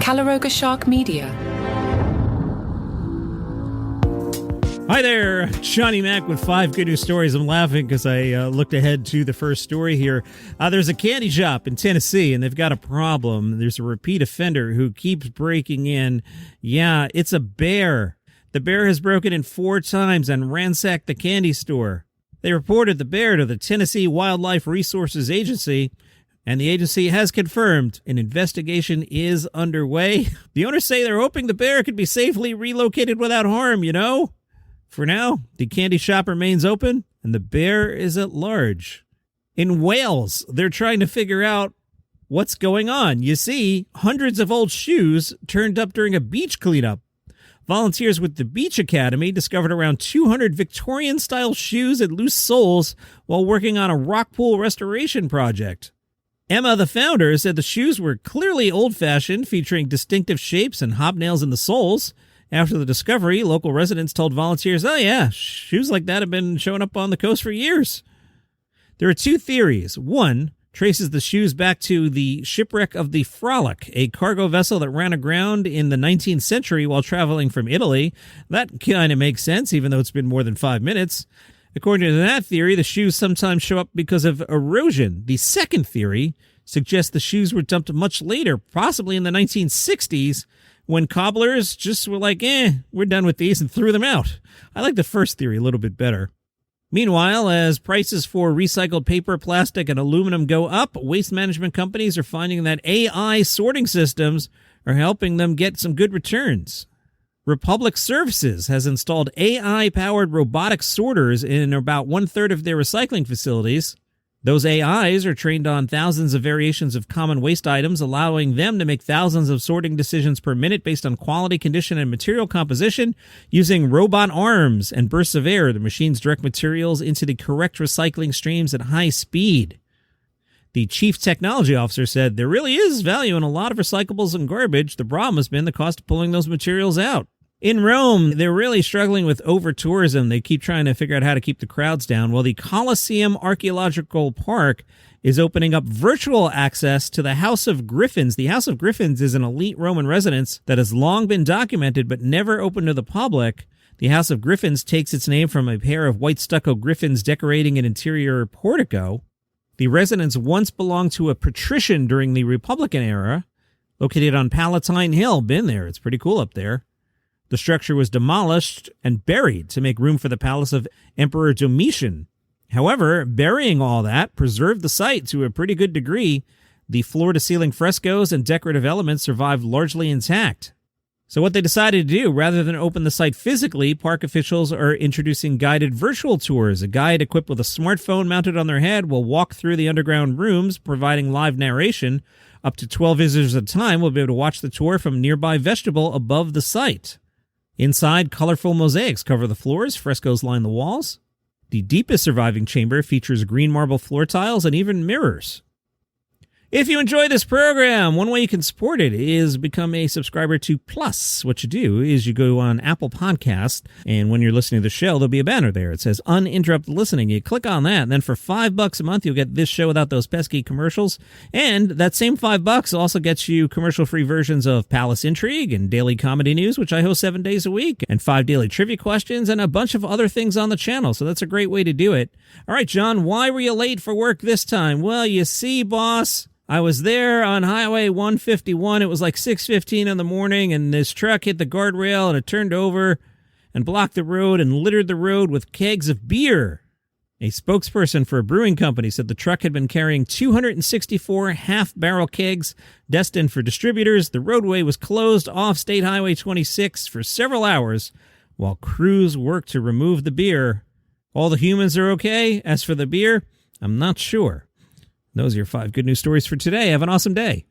Caloroga Shark Media. Hi there, Johnny Mac with 5 good news stories. I'm laughing because I looked ahead to the first story here. There's a candy shop in Tennessee, and they've got a problem. There's a repeat offender who keeps breaking in. Yeah, it's a bear. The bear has broken in 4 times and ransacked the candy store. They reported the bear to the Tennessee Wildlife Resources Agency, and the agency has confirmed an investigation is underway. The owners say they're hoping the bear could be safely relocated without harm, you know? For now, the candy shop remains open, and the bear is at large. In Wales, they're trying to figure out what's going on. You see, hundreds of old shoes turned up during a beach cleanup. Volunteers with the Beach Academy discovered around 200 Victorian-style shoes and loose soles while working on a rock pool restoration project. Emma, the founder, said the shoes were clearly old-fashioned, featuring distinctive shapes and hobnails in the soles. After the discovery, local residents told volunteers, oh yeah, shoes like that have been showing up on the coast for years. There are 2 theories. One traces the shoes back to the shipwreck of the Frolic, a cargo vessel that ran aground in the 19th century while traveling from Italy. That kind of makes sense, even though it's been more than 5 minutes. According to that theory, the shoes sometimes show up because of erosion. The second theory suggests the shoes were dumped much later, possibly in the 1960s, when cobblers just were like, we're done with these, and threw them out. I like the first theory a little bit better. Meanwhile, as prices for recycled paper, plastic, and aluminum go up, waste management companies are finding that AI sorting systems are helping them get some good returns. Republic Services has installed AI-powered robotic sorters in about 1/3 of their recycling facilities. Those AIs are trained on thousands of variations of common waste items, allowing them to make thousands of sorting decisions per minute based on quality, condition, and material composition. Using robot arms and bursts of air, the machines direct materials into the correct recycling streams at high speed. The chief technology officer said, there really is value in a lot of recyclables and garbage. The problem has been the cost of pulling those materials out. In Rome, they're really struggling with over-tourism. They keep trying to figure out how to keep the crowds down. Well, the Colosseum Archaeological Park is opening up virtual access to the House of Griffins. The House of Griffins is an elite Roman residence that has long been documented but never open to the public. The House of Griffins takes its name from a pair of white stucco griffins decorating an interior portico. The residence once belonged to a patrician during the Republican era, located on Palatine Hill. Been there. It's pretty cool up there. The structure was demolished and buried to make room for the palace of Emperor Domitian. However, burying all that preserved the site to a pretty good degree. The floor-to-ceiling frescoes and decorative elements survived largely intact. So what they decided to do, rather than open the site physically, park officials are introducing guided virtual tours. A guide equipped with a smartphone mounted on their head will walk through the underground rooms, providing live narration. Up to 12 visitors at a time will be able to watch the tour from nearby vestibule above the site. Inside, colorful mosaics cover the floors, frescoes line the walls. The deepest surviving chamber features green marble floor tiles and even mirrors. If you enjoy this program, one way you can support it is become a subscriber to Plus. What you do is you go on Apple Podcasts, and when you're listening to the show, there'll be a banner there. It says Uninterrupted Listening. You click on that, and then for $5 a month, you'll get this show without those pesky commercials. And that same $5 also gets you commercial-free versions of Palace Intrigue and Daily Comedy News, which I host 7 days a week, and 5 daily trivia questions, and a bunch of other things on the channel. So that's a great way to do it. All right, John, why were you late for work this time? Well, you see, boss, I was there on Highway 151. It was like 6:15 in the morning, and this truck hit the guardrail, and it turned over and blocked the road and littered the road with kegs of beer. A spokesperson for a brewing company said the truck had been carrying 264 half-barrel kegs destined for distributors. The roadway was closed off State Highway 26 for several hours while crews worked to remove the beer. All the humans are okay. As for the beer, I'm not sure. Those are your 5 good news stories for today. Have an awesome day.